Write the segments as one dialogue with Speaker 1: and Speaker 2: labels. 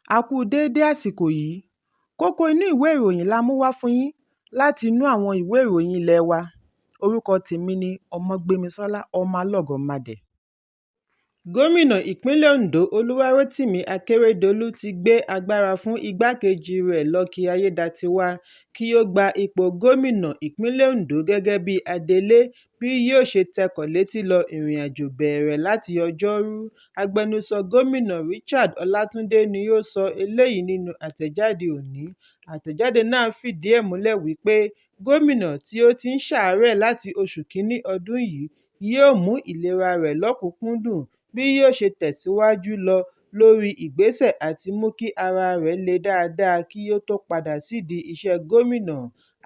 Speaker 1: A kú déédé àsìkò yìí. Kókó inú ìwé ìròyìn la mú wá fún yín láti inú àwọn ìwé ìròyìn ilé wa. Orúkọ tèmi ni Ọmọgbémisọ́lá ọmọ Alọ́gọ̀madẹ̀. Gómìnà ìpínlẹ̀ Ondo Olúwarótìmí Akérédolú ti gbé agbára fún igbákejì rẹ̀ Lucky Ayédatiwa kí ó gba ipò gómìnà ìpínlẹ̀ Ondo gẹ́gẹ́ bí adelé bí yóò ṣe tẹkọ̀ létí lọ ìrìnàjò bẹ̀rẹ̀ láti Ọjọ́rú. Agbẹnusọ gómìnà Richard Ọlátúndé ni ó sọ eléyìí nínú àtẹ̀jáde òní. Àtẹ̀jáde náà fìdí ẹ̀ múlẹ̀ wípé gómìnà tí ó ti ń ṣàárẹ̀ láti oṣù kínní ọdún yìí yóò mú ìlera rẹ̀ lọ́kùnkúndùn bí yóò ṣe tẹ̀síwájú lọ lórí ìgbésẹ̀ àti mú kí ara rẹ̀ le dáadáa kí ó tó padà sídìí iṣẹ́ gómìnà.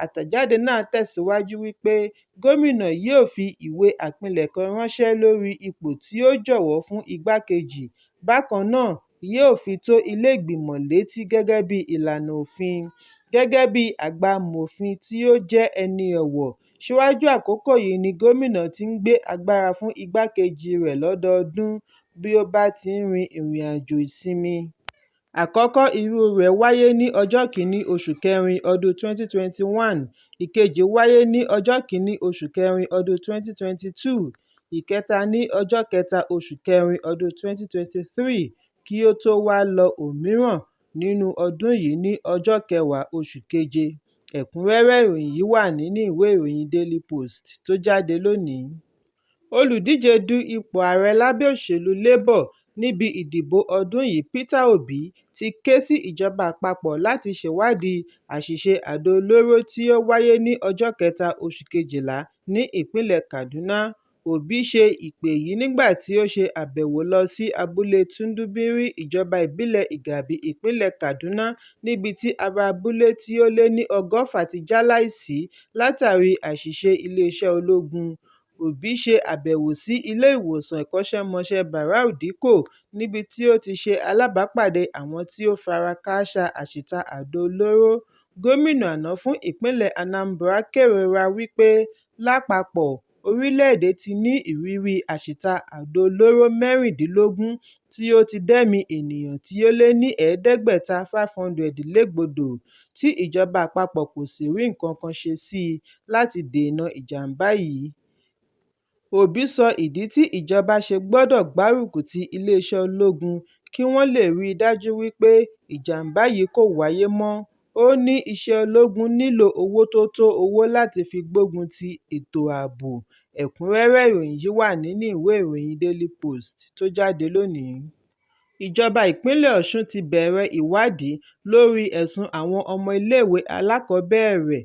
Speaker 1: Àtẹ̀jáde náà tẹ̀síwájú wípé gómìnà yóò fi ìwé àpilẹ̀kọ ránṣẹ́ lórí ipò tí ó jọ̀wọ́ fún igbákejì. Bákan náà, yóò fi tó ilé ìgbìmọ̀ létí gẹ́gẹ́ bí ìlànà òfin. Gẹ́gẹ́ bí àgbàmọ̀fin tí ó jẹ́ ẹni ọ̀wọ̀, síwájú àkókò yìí ni gómìnà ti ń gbé agbára fún igbákejì rẹ̀ lọ́dọọdún bí ó bá ti ń rin ìrìnàjò ìsinmi. Àkọ́kọ́ irú rẹ̀ wáyé ní ọjọ́ kìíní oṣù kẹrin ọdún 2021, ìkejì wáyé ní ọjọ́ kìíní oṣù kẹrin ọdún 2022, ìkẹta ní ọjọ́ kẹta oṣù kẹrin ọdún 2023 kí ó tó wá lọ òmíràn nínú ọdún yìí ní ọjọ́ kẹwàá oṣù keje. Ẹ̀kúnrẹ́rẹ́ ìròyìn yìí wà nínú ìwé ìròyìn Daily Post tó jáde lónìí. Olùdíje du ipò ààrẹ lábẹ́ òṣèlú Labour níbi ìdìbò ọdún yìí Peter Obi ti ké sí ìjọba àpapọ̀ láti ṣèwádìí àṣìṣe àdó olóró tí ó wáyé ní ọjọ́ kẹta oṣù Kejìlá ní ìpínlẹ̀ Kaduna. Obi ṣe ìpè yìí nígbà tí ó ṣe àbẹ̀wò lọ sí abúlé Tundubiri ìjọba ìbílẹ̀ Igabi ìpínlẹ̀ Kaduna níbi tí ará abúlé tí ó lé ní 100 ti jáláìsí látàrí àṣìṣe iléeṣẹ́ ológun. Obi ṣe àbẹ̀wò sí ilé ìwòsàn ìkọ́ṣẹ́mọṣẹ́ Barau Dikko níbi tí ó ti ṣe alábàápàdé àwọn tí ó fara kááṣá àṣìta àdó olóró. Gómìnà àná fún ìpínlẹ̀ Anambra kérora wípé lápapọ̀ orílẹ̀-èdè ti ní ìrírí àṣìta àdó olóró 16 tí ó ti dẹ́mi ènìyàn tí ó lé ní 500 légbodò tí ìjọba àpapọ̀ kò sì rí nǹkan kan ṣe sí i láti dènà ìjàmbá yìí. Obi sọ ìdí tí ìjọba ṣe gbọ́dọ̀ gbárùkù ti iléeṣẹ́ ológun kí wọ́n lè rí i dájú wípé ìjàmbá yìí kò wáyé mọ́. Ó ní iṣẹ́ ológun nílò owó tó tó owó láti fi gbógun ti ètò ààbò. Ẹ̀kúnrẹ́rẹ́ ìròyìn yìí wà nínú ìwé ìròyìn Daily Post tó jáde lónìí. Ìjọba ìpínlẹ̀ Ọ̀ṣun ti bẹ̀rẹ̀ ìwádìí lórí ẹ̀sùn àwọn ọmọ iléèwé alákọ̀ọ́bẹ̀rẹ̀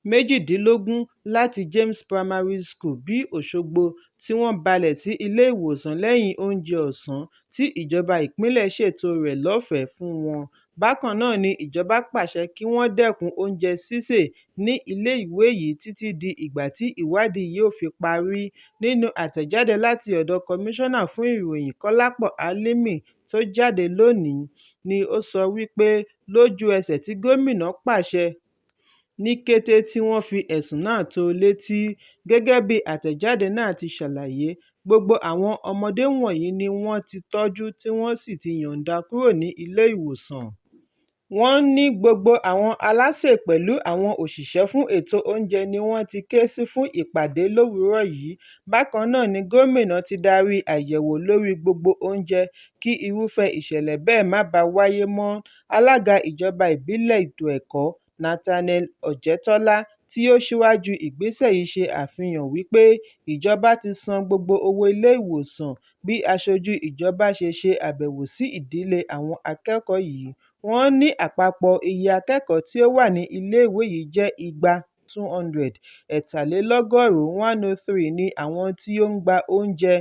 Speaker 1: 18 láti James Primary School bí Òṣogbo tí wọ́n balẹ̀ sí ilé ìwòsàn lẹ́yìn oúnjẹ ọ̀sán tí ìjọba ìpínlẹ̀ ṣètò rẹ̀ lọ́fẹ̀ẹ́ fún wọn. Bákan náà ni ìjọba pàṣẹ kí wọ́n dẹ́kun oúnjẹ sísè ní ilé ìwé yìí títí di ìgbà tí ìwádìí yóò fi parí. Nínú àtẹ̀jáde láti ọ̀dọ̀ Kọmíṣánná fún ìròyìn Kọ́lápọ̀ Álímì tó jáde lónìí ni ó sọ wípé lójú ẹsẹ̀ tí gómìnà pàṣẹ ní kété tí wọ́n fi ẹ̀sùn náà tó létí. Gẹ́gẹ́ bí àtẹ̀jáde náà ti ṣàlàyé, gbogbo àwọn ọmọdé wọ̀nyí ni wọ́n ti tọ́jú tí wọ́n sì ti yọ̀ǹda kúrò ní ilé ìwòsàn. Wọ́n ní gbogbo àwọn aláṣẹ pẹ̀lú àwọn òṣìṣẹ́ fún ètò oúnjẹ ni wọ́n ti ké sí fún ìpàdé lówùúrọ̀ yìí. Bákan náà ni gómìnà ti darí àyẹ̀wò lórí gbogbo oúnjẹ kí irúfẹ́ ìṣẹ̀lẹ̀ bẹ́ẹ̀ má bàa wáyé mọ́. Alága ìjọba ìbílẹ̀ ètò ẹ̀kọ́ Nathaniel Ọ̀jẹ́tọ́lá tí ó ṣíwájú ìgbésẹ̀ yìí ṣe àfihàn wípé ìjọba ti san gbogbo owó ilé ìwòsàn. Bí aṣojú ìjọba ṣe àbẹ̀wò sí ìdílé àwọn akẹ́kọ̀ọ́ yìí, wọ́n ní àpapọ̀ iye akẹ́kọ̀ọ́ tí ó wà ní iléèwé yìí jẹ́ 200, 103 ni àwọn tí ó ń gba oúnjẹ.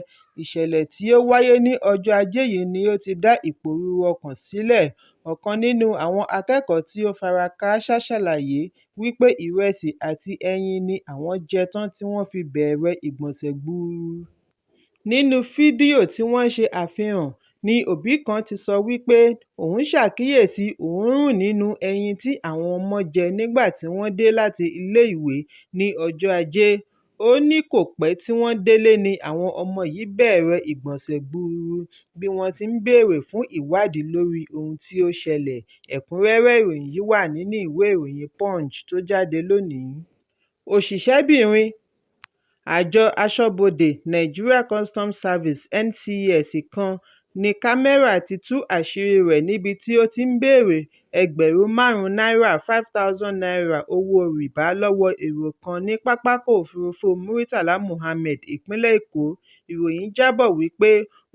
Speaker 1: Ìṣẹ̀lẹ̀ tí ó wáyé ní ọjọ́ Ajé yìí ni ó ti dá ìpòrúru ọkàn sílẹ̀. Ọ̀kan nínú àwọn akẹ́kọ̀ọ́ tí ó fara kááṣá ṣàlàyé wípé ìrẹsì àti ẹyin ni àwọn jẹ tán tí wọ́n fi bẹ̀rẹ̀ ìgbọ̀nsẹ̀ gbuuru. Nínú fídíò tí wọ́n ṣe àfihàn ni òbí kan ti sọ wípé òun ṣàkíyèsí òórùn nínú ẹyin tí àwọn ọmọ jẹ nígbà tí wọ́n dé láti ilé ìwé ní ọjọ́ Ajé. ó ní kò pẹ́ tí wọ́n délé ni àwọn ọmọ yìí bẹ̀rẹ̀ ìgbọ̀nsẹ̀ gbuuru bí wọ́n ti ń béèrè fún ìwádìí lórí ohun tí ó ṣẹlẹ̀. Ẹ̀kúnrẹ́rẹ́ ìròyìn yìí wà nínú ìwé ìròyìn Punch tó jáde lónìí. Òṣìṣẹ́bìnrin àjọ aṣọ́bodè Nigeria Customs Service NCS kan ní kámẹ́rà ti tú àṣírí rẹ̀ níbi tí ó ti ń béèrè ẹgbẹ̀rún 5,000 náírà (5,000 owó rìbá lọ́wọ́ èrò kan ní pápákọ̀ òfurufú Muritala Muhammed, ìpínlẹ̀ Èkó. Ìròyìn jábọ̀ wípé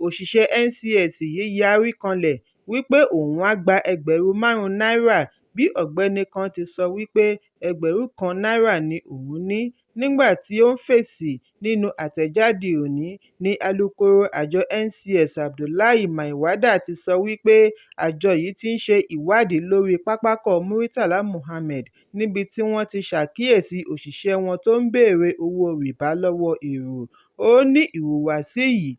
Speaker 1: òṣìṣẹ́ NCS yìí yarí kanlẹ̀ wípé òun á gba ẹgbẹ̀rún 5 náírà bí ọ̀gbẹ́ni kan ti sọ wípé ẹgbẹ̀rún 1 náírà ni òun ní. Nígbà tí ó ń fèsì nínú àtẹ̀jáde òní ní alukoro àjọ NCS Abdullahi Maiwada ti sọ wípé àjọ yìí ti ń ṣe ìwádìí lórí pápákọ̀ Muritala Muhammed níbi tí wọ́n ti ṣàkíyèsí òṣìṣẹ́ wọn tó ń béèrè owó rìbá lọ́wọ́ èrò. Ó ní ìhùwàsí yìí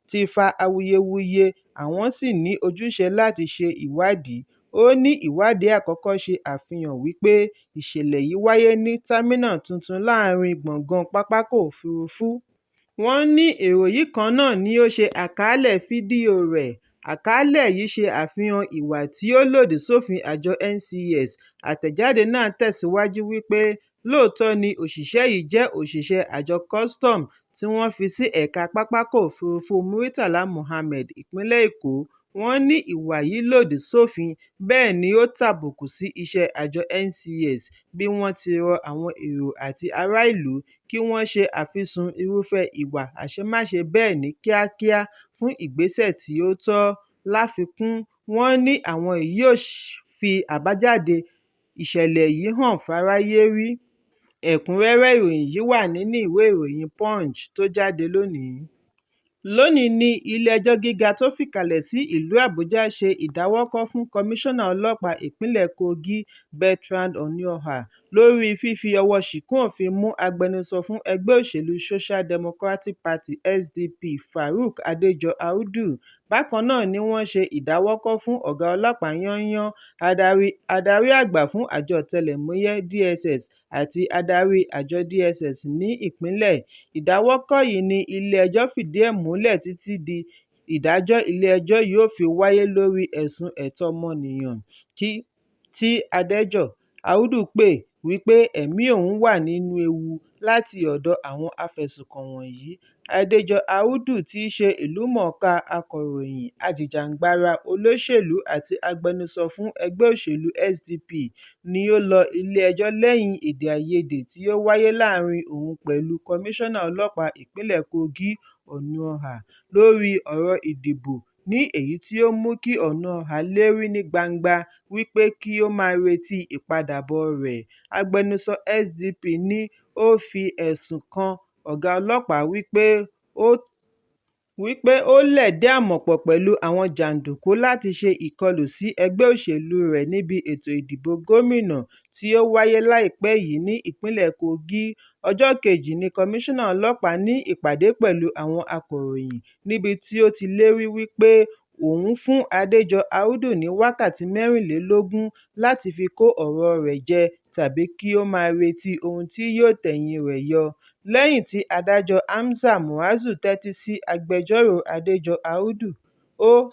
Speaker 1: ti fa awuyewuye, àwọn sì ní ojúṣe láti ṣe ìwádìí. Ó ní ìwádìí àkọ́kọ́ ṣe àfihàn wípé ìṣẹ̀lẹ̀ yìí wáyé ní támínà tuntun láàárín gbọ̀ngàn pápákọ̀ òfurufú. Wọ́n ní èrò yìí kan náà ni ó ṣe àkàálẹ̀ fídíò rẹ̀. Àkàálẹ̀ yìí ṣe àfihàn ìwà tí ó lòdì sófin àjọ NCS. Àtẹ̀jáde náà tẹ̀síwájú wípé lóòótọ́ ni òṣìṣẹ́ yìí jẹ́ òṣìṣẹ́ àjọ custom tí wọ́n fi sí ẹ̀ka pápákọ̀ òfurufú Muritala Muhammed, ìpínlẹ̀ Èkó. Wọ́n ní ìwà yìí lòdì sófin, bẹ́ẹ̀ ni ó tàbùkù sí iṣẹ́ àjọ NCS bí wọ́n ti rọ àwọn èrò àti ará ìlú kí wọ́n ṣe àfisùn irúfẹ́ ìwà àṣemáṣe bẹ́ẹ̀ ní kíákíá fún ìgbésẹ̀ tí ó tọ́. Láfikún, wọ́n ní àwọn yóò fi àbájáde ìṣẹ̀lẹ̀ yìí hàn fáráyé rí. Ẹ̀kúnrẹ́rẹ́ ìròyìn yìí wà nínú ìwé ìròyìn Punch tó jáde lónìí. Lónìí ni ilé-ẹjọ́ gíga tó fìkàlẹ̀ sí ìlú Àbújá ṣe ìdáwọ́kò fún kọmíṣánná ọlọ́pàá ìpínlẹ̀ Kogi Bertrand Onioha lórí fífi ọwọ́ ṣìkún òfin mú agbẹnusọ fún ẹgbẹ́ òṣèlú Social Democratic Party SDP Farouk Adéjọ Audu. Bákan náà ni wọ́n ṣe ìdáwọ́kò fún ọ̀gá ọlọ́pàá yányán, adarí àgbà fún àjọ ọ̀tẹlẹ̀múyẹ́ DSS àti adarí àjọ DSS ní ìpínlẹ̀. Ìdáwọ́kò yìí ní ilé-ẹjọ́ fìdí ẹ̀ múlẹ̀ títí di ìdájọ́ ilé-ẹjọ́ yóò fi wáyé lórí ẹ̀sùn ẹ̀tọ́ ọmọnìyàn tí Adéjọ Audu pè wípé ẹ̀mí òun wà nínú ewu láti ọ̀dọ̀ àwọn afẹ̀sùnkàn wọ̀nyí. Adéjọ Audu tí í ṣe ìlúmọ̀ọ́ká akọ̀ròyìn, ajìjàǹgbara, olóṣèlú àti agbẹnusọ fún ẹgbẹ́ òṣèlú SDP ni ó lọ ilé-ẹjọ́ lẹ́yìn èdè-àìyedè tí ó wáyé láàrin òun pẹ̀lú kọmíṣánná ọlọ́pàá ìpínlẹ̀ Kogi Onioha lórí ọ̀rọ̀ ìdìbò, ní èyí tí ó mú kí Onioha lérí ní gbangba wípé kí ó máa retí ìpadàbọ̀ rẹ̀. Agbẹnusọ SDP ní ó fi ẹ̀sùn kan ọ̀gá ọlọ́pàá wípé ó lẹ̀dí àmọ̀pọ̀ pẹ̀lú àwọn jàǹdùkú láti ṣe ìkọlù sí ẹgbẹ́ òṣèlú rẹ̀ níbi ètò ìdìbò gómìnà tí ó wáyé láìpẹ́ yìí ní ìpínlẹ̀ Kogi. Ọjọ́ kejì ni kọmíṣánná ọlọ́pàá ní ìpàdé pẹ̀lú àwọn akọ̀ròyìn níbi tí ó ti lérí wípé òun fún Adéjọ Audu ní wákàtí 24 láti fi kó ọ̀rọ̀ rẹ̀ jẹ tàbí kí ó máa retí ohun tí yóò tẹ̀yìn rẹ̀ yọ. Lẹ́yìn tí adájọ́ Hamza Muazu tẹ́tí sí agbẹjọ́rò Adéjọ Audu,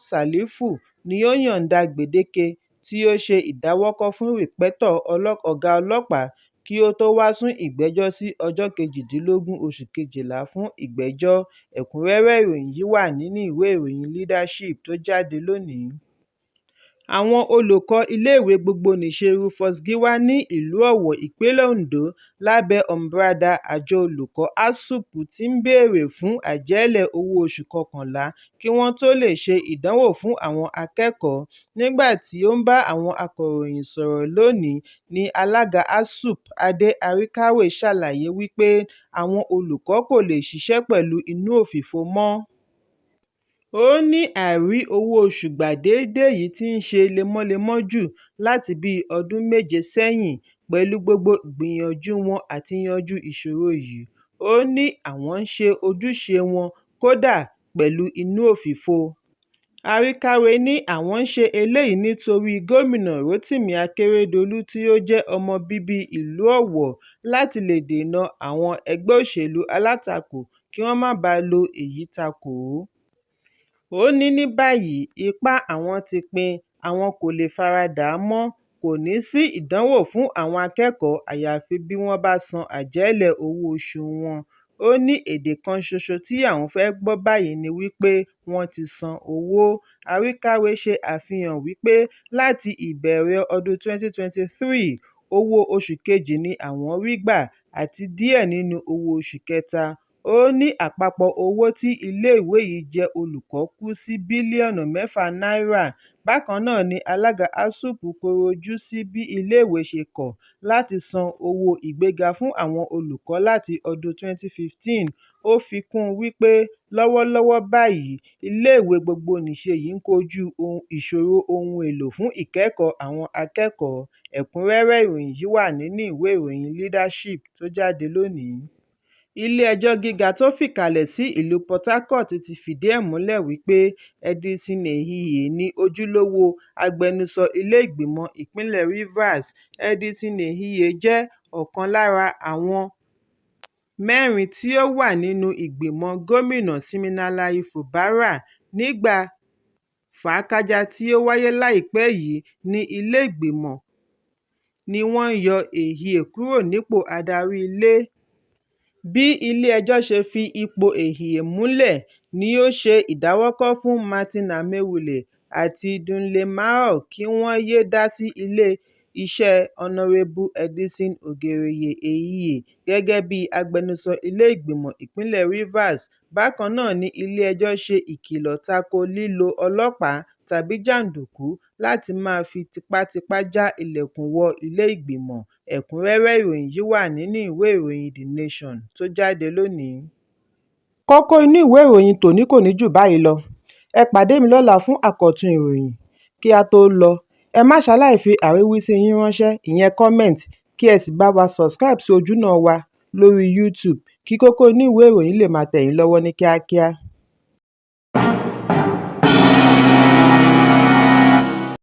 Speaker 1: Salifu ni ó yọ̀ǹda gbèdéke tí ó ṣe ìdáwọ́kò fún rìpẹ́tọ̀ ọ̀gá ọlọ́pàá kí ó tó wá sún ìgbẹ́jọ́ sí ọjọ́ 18 oṣù Kejìlá fún ìgbẹ́jọ́. Ẹ̀kúnrẹ́rẹ́ ìròyìn yìí wà nínú ìwé ìròyìn Leadership tó jáde lónìí. Àwọn olùkọ́ iléèwé gbogbonìṣe Rufus Giwa ní ìlú Ọ̀wọ̀, ìpínlẹ̀ Ondo lábẹ́ ọ̀mbrádà àjọ olùkọ́ ASUP ti ń béèrè fún àjẹ́lẹ̀ owó oṣù kọkànlá kí wọ́n tó lè ṣe ìdánwò fún àwọn akẹ́kọ̀ọ́. Nígbà tí ó ń bá àwọn akọ̀ròyìn sọ̀rọ̀ lónìí ní alága ASUP Adé Aríkáwé ṣàlàyé wípé àwọn olùkọ́ kò lè ṣiṣẹ́ pẹ̀lú inú òfìfo mọ́. Ó ní àìrí owó oṣù gbà déédéé yìí ti ń ṣe lemọ́lemọ́ jù láti bíi ọdún 7 sẹ́yìn. Pẹ̀lú gbogbo ìgbìyànjú wọn àti yanjú ìṣòro yìí, ó ní àwọn ń ṣe ojúṣe wọn kódà pẹ̀lú inú òfìfo. àríkáwé ní àwọn ń ṣe eléyìí nítorí gómìnà rotimi akeredolu tí ó jẹ́ ọmọ bíbí ìlú owó láti lè dènà àwọn ẹgbẹ́ òṣèlú alátakò kí wọ́n má bàa lo èyí takò ó. ó ní báyìí ipá àwọn ti pin, àwọn kò lè fara dà á mọ́, kò ní sí ìdánwò fún àwọn akẹ́kọ̀ọ́ àyàfi bí wọ́n bá san àjẹ́lẹ̀ owó oṣù wọn. ó ní èdè kan ṣoṣo tí àwọn fẹ́ẹ́ gbọ́ báyìí ni wípé wọ́n ti san owó. àríkáwé ṣe àfihàn wípé láti ìbẹ̀rẹ̀ ọdún 2023 owó oṣù kejì ni àwọn rí gbà àti díẹ̀ nínú owó oṣù kẹta. ó ní àpapọ̀ owó tí iléèwé yìí jẹ olùkọ́ kù sí bílíọ̀nù 6 náírà. bákan náà ni alága asuu kọ̀rọ̀ ojú sí bí iléèwé ṣe kọ̀ láti san owó ìgbéga fún àwọn olùkọ́ láti ọdún 2015. ó fi kún un wípé lọ́wọ́lọ́wọ́ báyìí iléèwé gbogbonìṣe yìí ń kojú ìṣòro ohun èlò fún ìkẹ́kọ̀ọ́ àwọn akẹ́kọ̀ọ́. ẹ̀kúnrẹ́rẹ́ ìròyìn yìí wà nínú ìwé ìròyìn leadership tó jáde lónìí. ilé-ẹjọ́ gíga tó fìkàlẹ̀ sí ìlú Port Harcourt ti fìdí ẹ̀ múlẹ̀ wípé Edison Ehie ní ojúlówó agbẹnusọ ilé-ìgbìmọ̀ ìpínlẹ̀ Rivers. Edison Ehie jẹ́ ọ̀kan lára àwọn 4 tí ó wà nínú ìgbìmọ̀ gómìnà Siminalayi Fubara. nígbà fàákájà tí ó wáyé láìpẹ́ yìí ní ilé-ìgbìmọ̀ ni wọ́n yọ Ehie kúrò nípò adarí ilé. bí ilé-ẹjọ́ ṣe fi ipò Ehie múlẹ̀ ni ó ṣe ìdáwọ́kò fún Martin Amaewhule àti Dunlé Mao kí wọ́n yéé dá sí ilé-iṣẹ́ Honorébù Edison Ehie gẹ́gẹ́ bí agbẹnusọ ilé-ìgbìmọ̀ ìpínlẹ̀ Rivers. bákan náà ni ilé-ẹjọ́ ṣe ìkìlọ̀ tako lílo ọlọ́pàá tàbí jàǹdùkú láti máa fi tipátipá já ilẹ̀kùn wọ ilé-ìgbìmọ̀. ẹ̀kúnrẹ́rẹ́ ìròyìn yìí wà nínú ìwé ìròyìn The Nation tó jáde lónìí. kókó inú ìwé ìròyìn tòní kò ní jù báyìí lọ. ẹ pàdé mi lọ́la fún àkọ́tún ìròyìn. kí a tó lọ, ẹ má ṣaláì fi àríwísí yín ránṣẹ́, ìyẹn comment, kí ẹ sì bá wa subscribe sí ojúnà wa lórí YouTube kí kókó inú ìwé ìròyìn lè máa tẹ̀ yín lọ́wọ́ ní kíákíá.